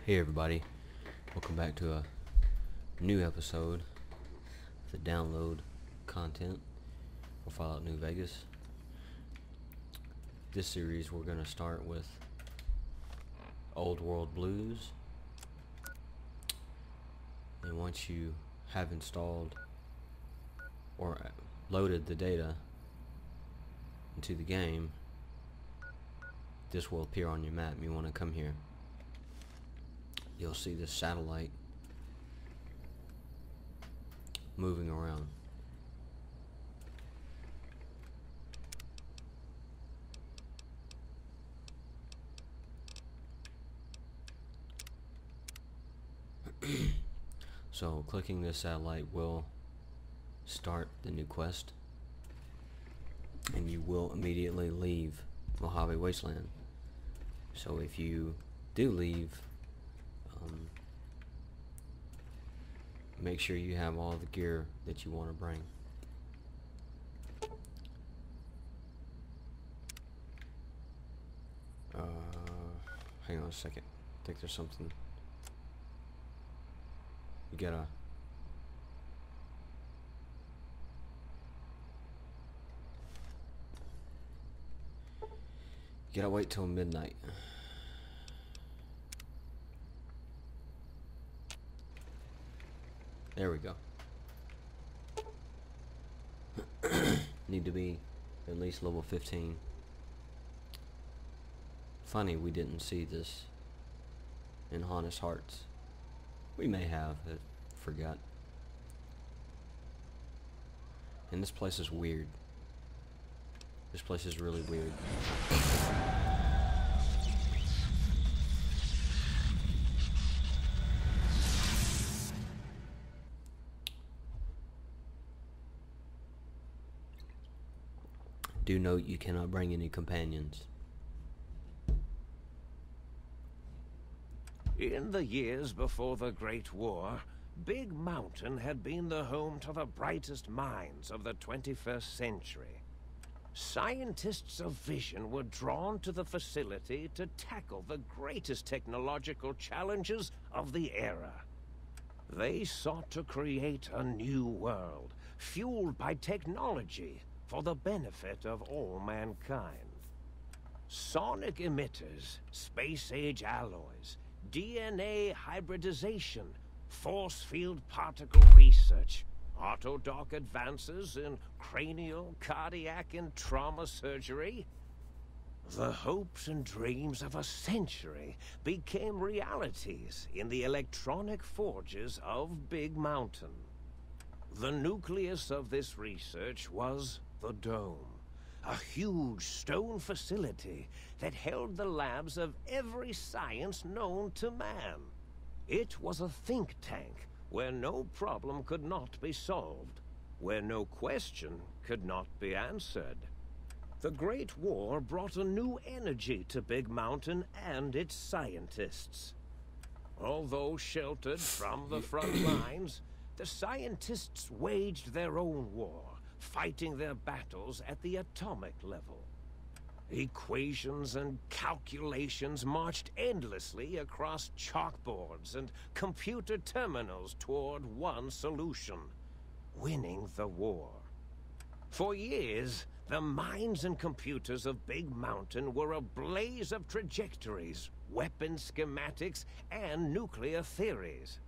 Hey everybody, welcome back to a new episode of the download content for Fallout New Vegas. This series we're going to start with Old World Blues, and once you have installed or loaded the data into the game, this will appear on your map. You want to come here. You'll see this satellite moving around. So clicking this satellite will start the new quest, and you will immediately leave Mojave Wasteland. So if you do leave, make sure you have all the gear that you want to bring. Hang on a second. I think there's something. You gotta wait till midnight. There we go. Need to be at least level 15. Funny we didn't see this in Honest Hearts. We may have, but forgot. And this place is weird. This place is really weird. Do note you cannot bring any companions. In the years before the Great War, Big Mountain had been the home to the brightest minds of the 21st century. Scientists of vision were drawn to the facility to tackle the greatest technological challenges of the era. They sought to create a new world, fueled by technology, for the benefit of all mankind. Sonic emitters, space-age alloys, DNA hybridization, force field particle research, autodoc advances in cranial, cardiac, and trauma surgery. The hopes and dreams of a century became realities in the electronic forges of Big Mountain. The nucleus of this research was the Dome, a huge stone facility that held the labs of every science known to man. It was a think tank where no problem could not be solved, where no question could not be answered. The Great War brought a new energy to Big Mountain and its scientists. Although sheltered from the front lines, the scientists waged their own war, fighting their battles at the atomic level. Equations and calculations marched endlessly across chalkboards and computer terminals toward one solution: winning the war. For years, the minds and computers of Big Mountain were a blaze of trajectories, weapon schematics, and nuclear theories.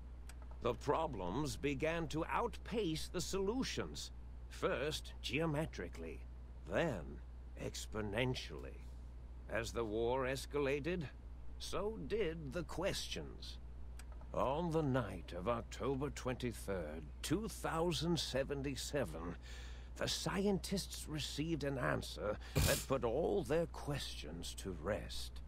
The problems began to outpace the solutions. First geometrically, then exponentially. As the war escalated, so did the questions. On the night of October 23rd, 2077, the scientists received an answer that put all their questions to rest.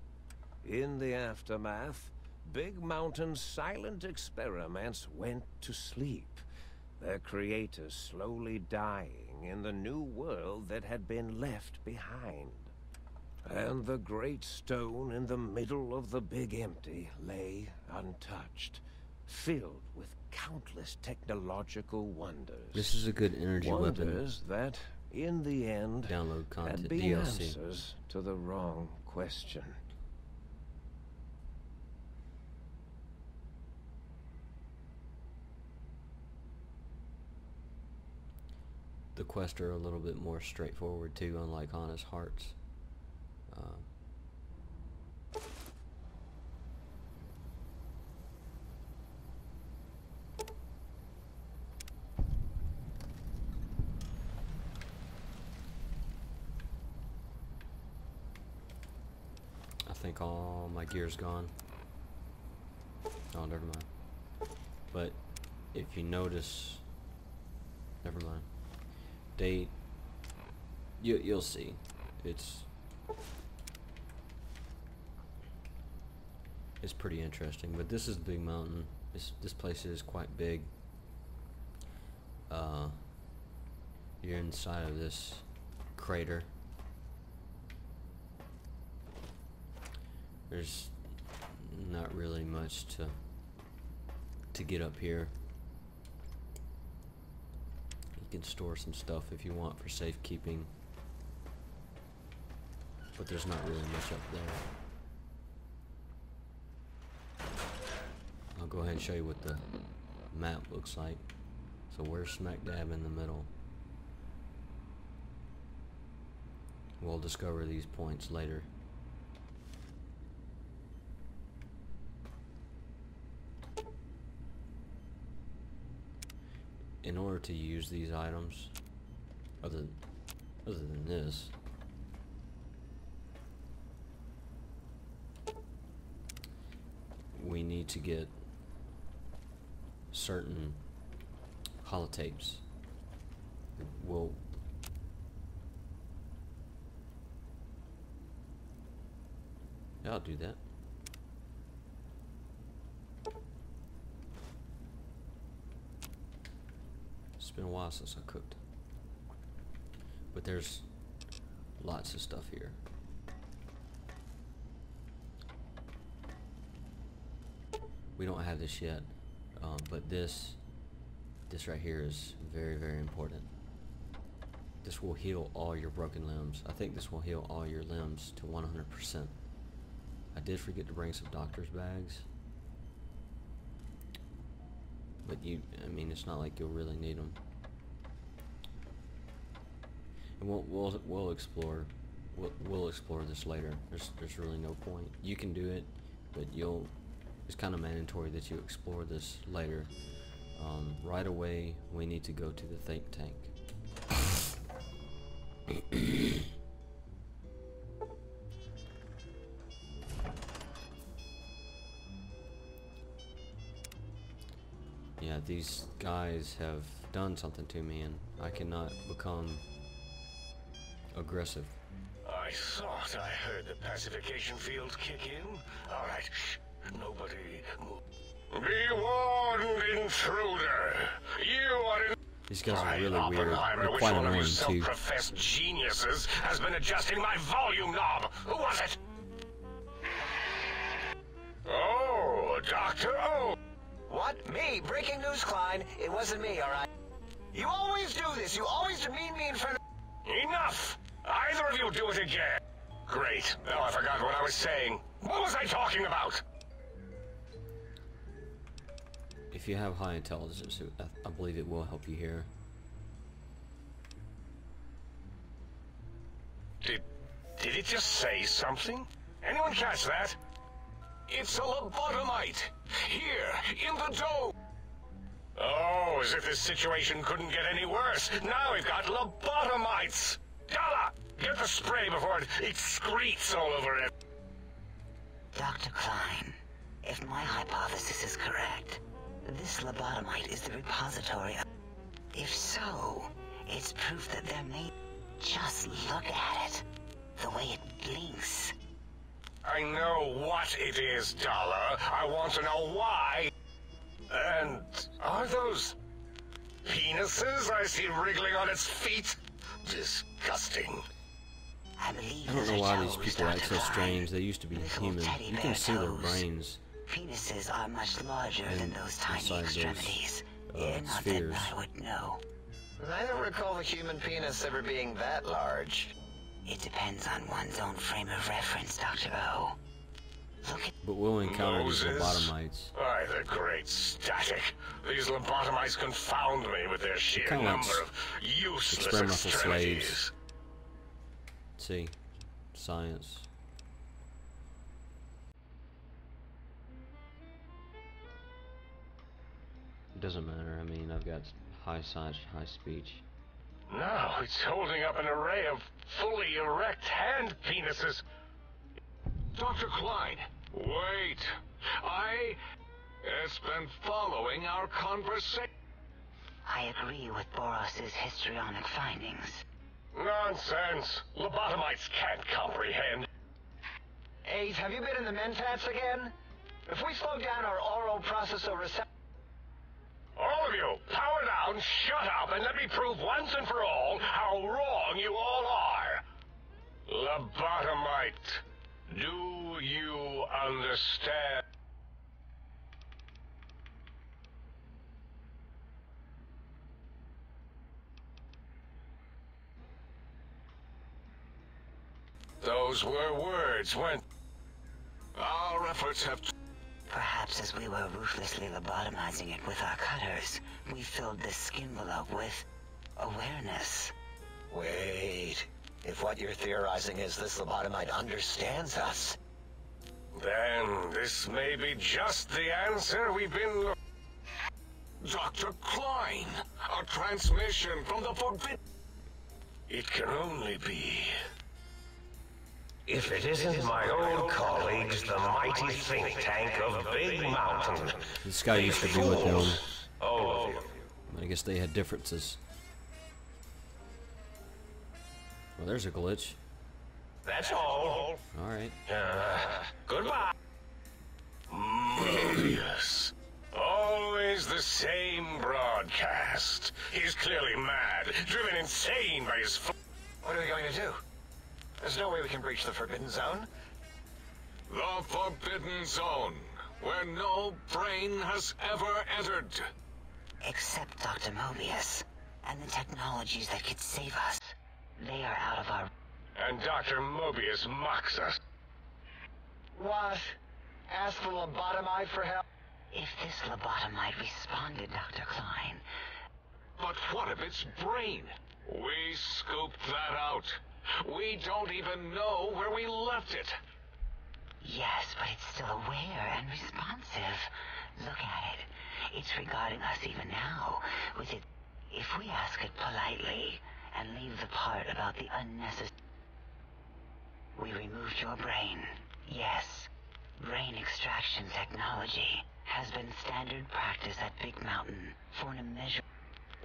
In the aftermath, Big Mountain's silent experiments went to sleep, their creators slowly dying in the new world that had been left behind. And the great stone in the middle of the Big Empty lay untouched, filled with countless technological wonders. This is a good energy Wonders weapon. that, in the end, Download content had been DLC. answers to the wrong question. the quests are a little bit more straightforward too, unlike Honest Hearts. I think all my gear's gone. Oh, never mind. But if you notice, never mind. You'll see. It's pretty interesting. But this is the big mountain. This place is quite big. You're inside of this crater. There's not really much to get up here. You can store some stuff if you want for safekeeping, but there's not really much up there. I'll go ahead and show you what the map looks like. So we're smack dab in the middle. We'll discover these points later. In order to use these items, other than this, we need to get certain holotapes. Yeah, I'll do that. It's been a while since I cooked, but there's lots of stuff here. We don't have this yet, but this right here is very, very important. This will heal all your broken limbs. I think this will heal all your limbs to 100%. I did forget to bring some doctor's bags, but I mean, it's not like you'll really need them. And we'll explore this later. There's really no point. You can do it, but it's kind of mandatory that you explore this later. Right away, we need to go to the think tank. Yeah, these guys have done something to me, and I cannot become aggressive. I thought I heard the pacification field kick in. All right, shh. Nobody move. Be warned, intruder. You are in. These guys are really weird. They're quite annoying too. Professed geniuses has been adjusting my volume knob. Who was it? Oh, Dr. O. What? Me? Breaking news, Klein. It wasn't me, all right? You always do this. You always demean me in front of... Enough! Either of you do it again. Great. Now I forgot what I was saying. What was I talking about? If you have high intelligence, I believe it will help you here. Did it just say something? Anyone catch that? It's a lobotomite! Here, in the dome! Oh, as if this situation couldn't get any worse. Now we've got lobotomites! Dala, get the spray before it excretes all over it. Dr. Klein, if my hypothesis is correct, this lobotomite is the repository of... If so, it's proof that there may... Just look at it. The way it blinks. I know what it is, Dala. I want to know why. And are those penises I see wriggling on its feet? Disgusting. I believe I don't know why these people act so strange. They used to be human. You can see their brains. Penises are much larger than those tiny extremities. Not spheres. that I would know. I don't recall the human penis ever being that large. It depends on one's own frame of reference, Dr. O. Look at... But we'll encounter these Moses? lobotomites. Why, the great static. These lobotomites confound me with their sheer kinda like number of useless experimental extremities. slaves. See? Science. It doesn't matter. I mean, I've got high science, high speech. Now it's holding up an array of fully erect hand penises. Dr. Klein, wait. It's been following our conversation. I agree with Boros's histrionic findings. Nonsense. Lobotomites can't comprehend. Eight, have you been in the Mentats again? If we slow down our oral processor receptor... All of you, power down, shut up, and let me prove once and for all how wrong you all are. Lobotomite, do you understand? Those were words, weren't... Our efforts have... Perhaps as we were ruthlessly lobotomizing it with our cutters, we filled this skin envelope with awareness. Wait. If what you're theorizing is this lobotomite understands us... Then this may be just the answer we've been... Dr. Klein, a transmission from the Forbidden... It can only be... If it isn't my old colleagues, the mighty think tank of Big Mountain. This guy used to be with them. All of you. I guess they had differences. Well, there's a glitch. That's all. Alright. Goodbye. Mobius. Always the same broadcast. He's clearly mad, driven insane by his... What are we going to do? There's no way we can breach the Forbidden Zone. The Forbidden Zone, where no brain has ever entered. Except Dr. Mobius, and the technologies that could save us. They are out of our... And Dr. Mobius mocks us. What? Ask the lobotomite for help? If this lobotomite responded, Dr. Klein... But what of its brain? We scooped that out. We don't even know where we left it. Yes, but it's still aware and responsive. Look at it. It's regarding us even now, with it... If we ask it politely, and leave the part about the unnecessary... We removed your brain. Yes. Brain extraction technology has been standard practice at Big Mountain for an immeasurable...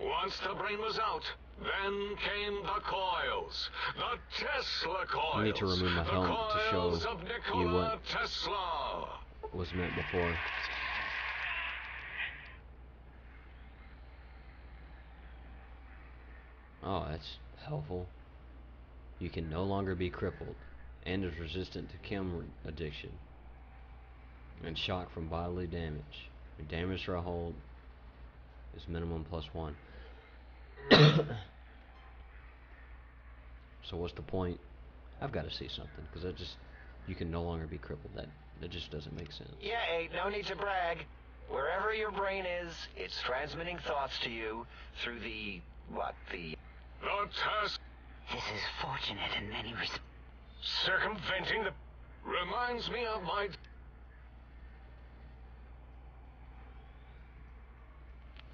Once the brain was out, then came the coils. The Tesla coils. I need to remove my helmet to show coils of you Nikola what Tesla. was meant before. Oh, that's helpful. You can no longer be crippled and is resistant to chem addiction and shock from bodily damage. Your damage threshold is minimum +1. So what's the point? I've got to see something, because that just... You can no longer be crippled. That just doesn't make sense. Yeah, Eight, no need to brag. Wherever your brain is, it's transmitting thoughts to you through the... what, the... The test This is fortunate in many respects. circumventing the... Reminds me of my...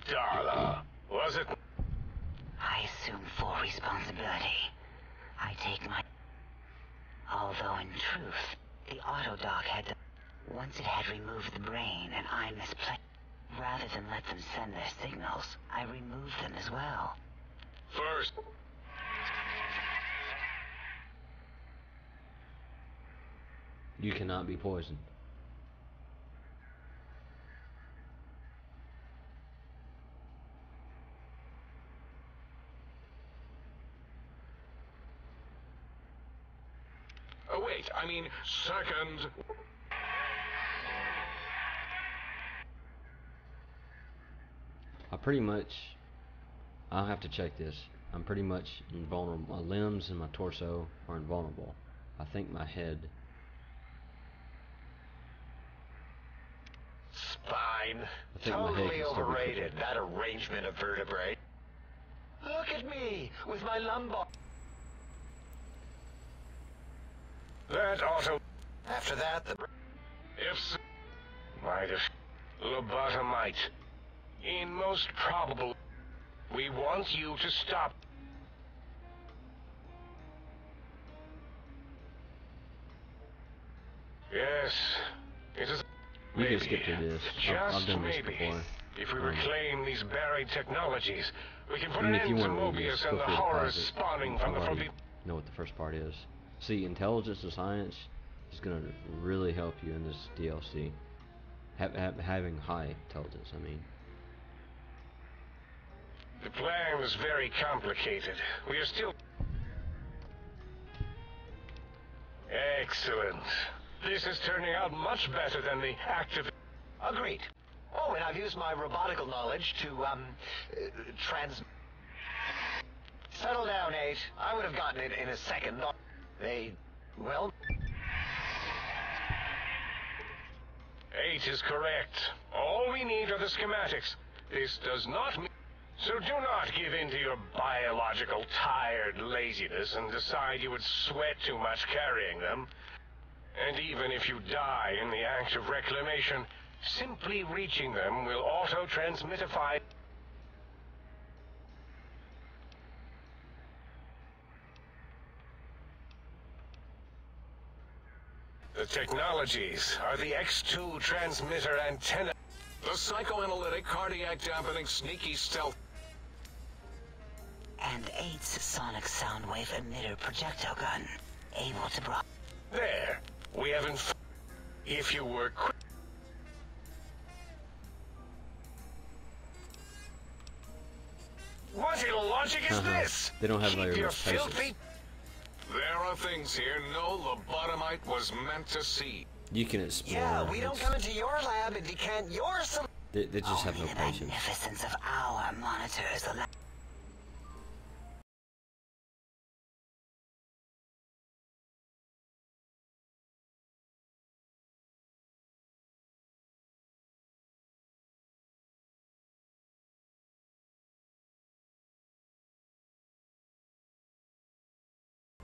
Darla, was it? I assume full responsibility. I take my... Although in truth, the autodoc had to... Once it had removed the brain and I misplaced... Rather than let them send their signals, I removed them as well. First... You cannot be poisoned. Oh, wait, I mean, second... I pretty much... I'll have to check this. I'm pretty much invulnerable. My limbs and my torso are invulnerable. I think my head fine. I think my head Totally can still be overrated, crooked. that arrangement of vertebrae. Look at me, with my lumbar. That auto... After that, the... If... Might have... Lobotomite. In most probable... We want you to stop. Yes. It is... You can Maybe. skip through this. Just I've done this maybe. before. If we reclaim these buried technologies, we can put I mean, an if you end to want to read this, Mobius feel and the free to horrors pause it. spawning I from the already forbidden... know what the first part is. See, intelligence and science is going to really help you in this DLC. Having high intelligence, I mean. The plan is very complicated. We are still... Excellent. This is turning out much better than the active... Agreed. Oh, and I've used my robotical knowledge to, Settle down, 8. I would have gotten it in a second. They... well... 8 is correct. All we need are the schematics. This does not mean... So do not give in to your biological tired laziness and decide you would sweat too much carrying them. And even if you die in the act of reclamation, simply reaching them will auto-transmitify... The technologies are the X2 transmitter antenna... The psychoanalytic, cardiac dampening, sneaky stealth. And 8's sonic soundwave emitter projectile gun, able to block. There. We haven't... If you were quick... What illogic is this? They don't have Keep very your much patience. filthy... There are things here no lobotomite was meant to see. You can explore. Yeah, we don't It's- come into your lab and decant your... They just have no Only the patience. magnificence of our monitors allow.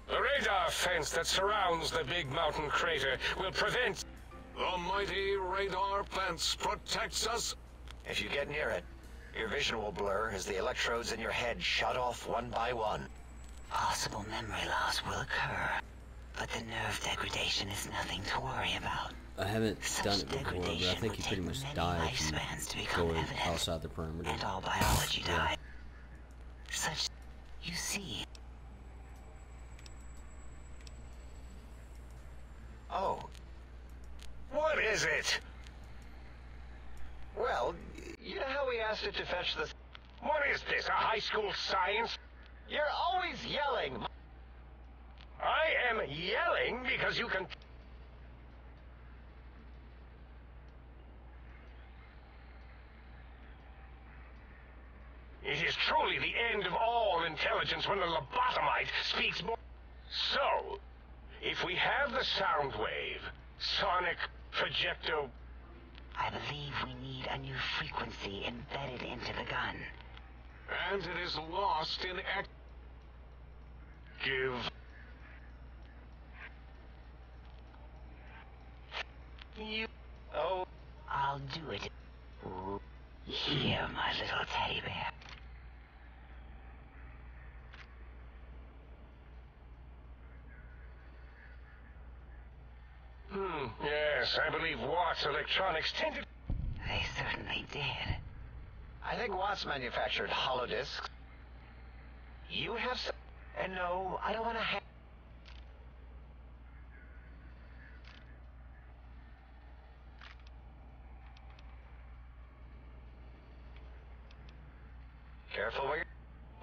The radar fence that surrounds the big mountain crater will prevent... The mighty radar fence protects us. If you get near it, your vision will blur as the electrodes in your head shut off one by one. Possible memory loss will occur, but the nerve degradation is nothing to worry about. I haven't Such done it before, but I degradation think would you take pretty much many die if lifespans to you become go evident, outside the perimeter. and all biology Yeah. died. Such, you see, Oh, What is it? well, you know how we asked it to fetch the... What is this, a high school science? You're always yelling! I am yelling because you can... It is truly the end of all intelligence when the lobotomite speaks more... So, if we have the sound wave, sonic projecto... I believe we need a new frequency embedded into the gun. And it is lost in Give... You... Oh, I'll do it. Here, my little teddy bear. Yes, I believe Watts Electronics tended... They certainly did. I think Watts manufactured holodisks. You have some... And no, I don't want to have... Careful where you're...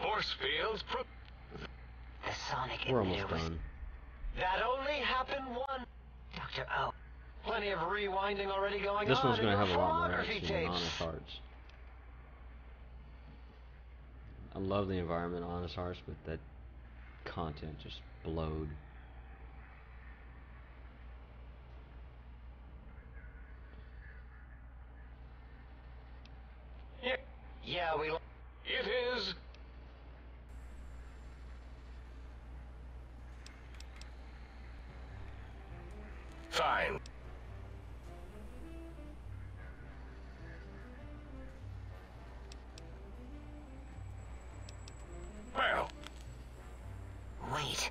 force fields. The sonic We're almost emitter was... done. That only happened once. Dr. O. Plenty of rewinding already going This on one's in going to your have a lot more photography action than tapes. Honest Hearts. I love the environment of Honest Hearts, but that content just blowed. Yeah, It is. Fine. Well, Wait.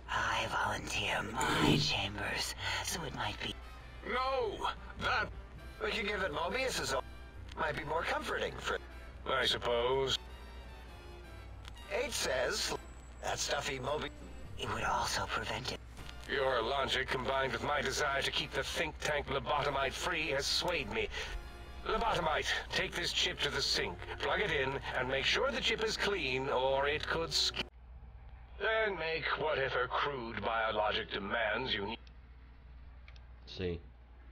I volunteer my chambers, so it might be... no, that, we could give it Mobius's own. Might be more comforting for... I suppose. H says that stuffy Mobius... It would also prevent it. Your logic, combined with my desire to keep the think tank lobotomite free, has swayed me. Lobotomite, take this chip to the sink, plug it in, and make sure the chip is clean, or it could then make whatever crude biologic demands you need. See,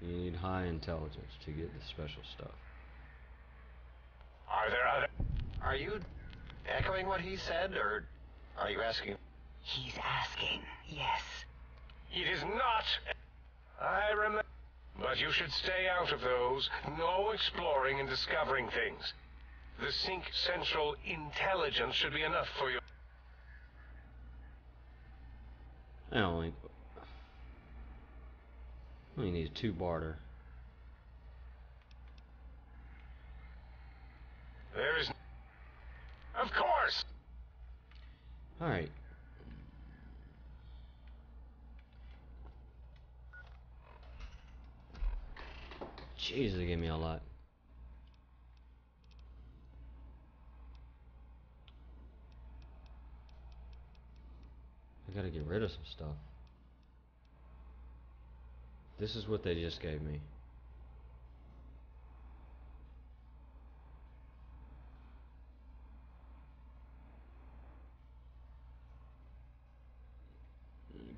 you need high intelligence to get the special stuff. Are there other... Are you echoing what he said, or are you asking? He's asking, yes. It is not... I remember... But you should stay out of those. No exploring and discovering things. The Sync Central intelligence should be enough for you. I only need 2 barter. There is... Of course! Alright. Jeez, they gave me a lot. I gotta get rid of some stuff. This is what they just gave me.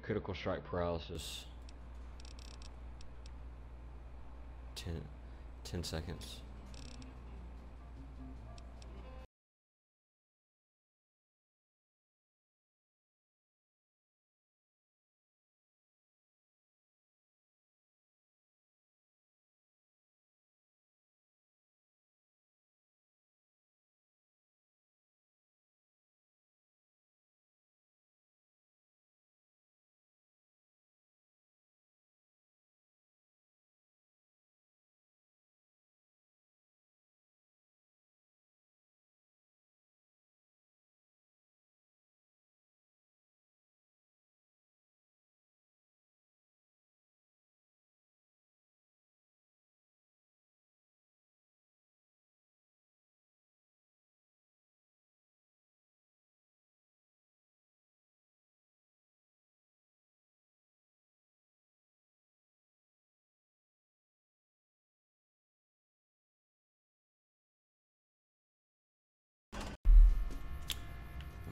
Critical strike paralysis. 10 seconds.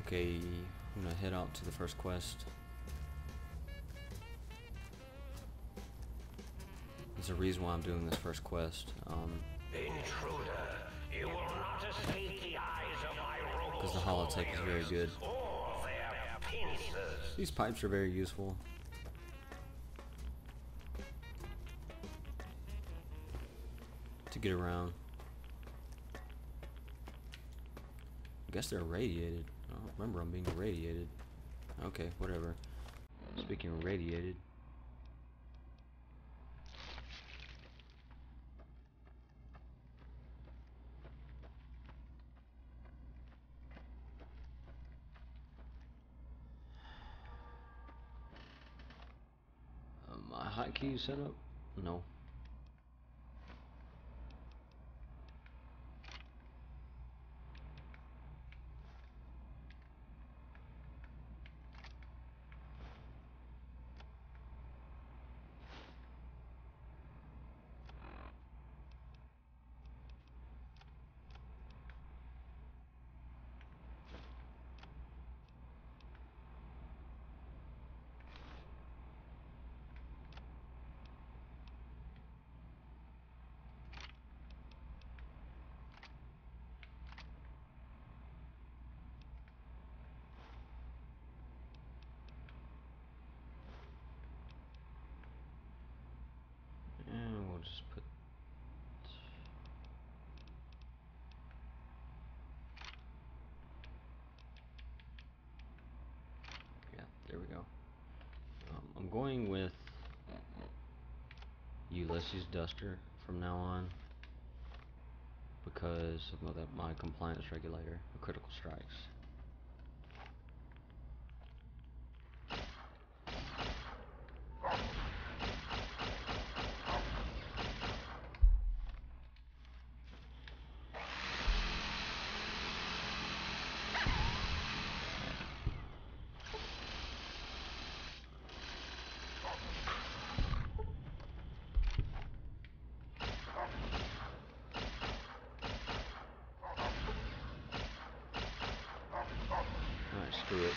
Okay, I'm gonna head out to the first quest. There's a reason why I'm doing this first quest. Intruder, you will not escape the eyes of my robots. Because the holotech is very good. Or their pincers. These pipes are very useful. To get around. I guess they're irradiated. I don't remember them being irradiated. Okay, whatever. Speaking of radiated. My hotkey set up? No. going with Ulysses Duster from now on because of my compliance regulator, Critical Strikes. Alright, screw it.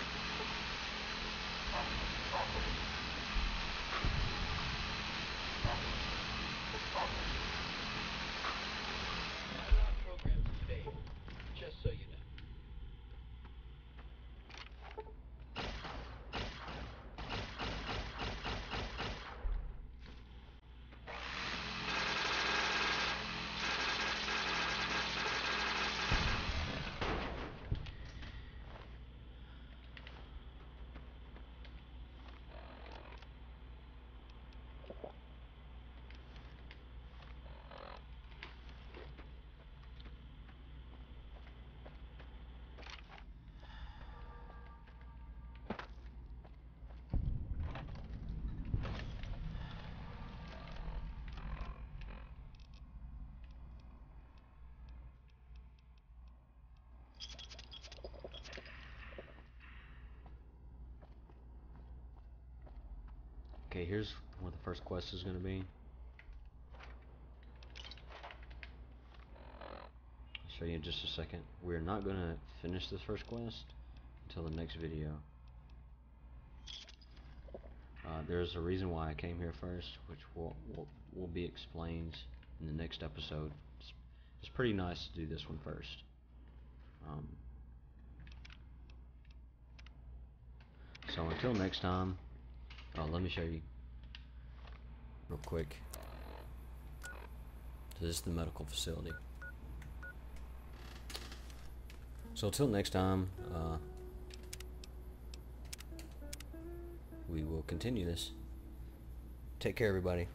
Just so you know. Okay, here's where the first quest is going to be. I'll show you in just a second. We're not going to finish this first quest until the next video. There's a reason why I came here first, which will be explained in the next episode. It's pretty nice to do this one first. So until next time, let me show you real quick. So this is the medical facility. So until next time, we will continue this. Take care, everybody.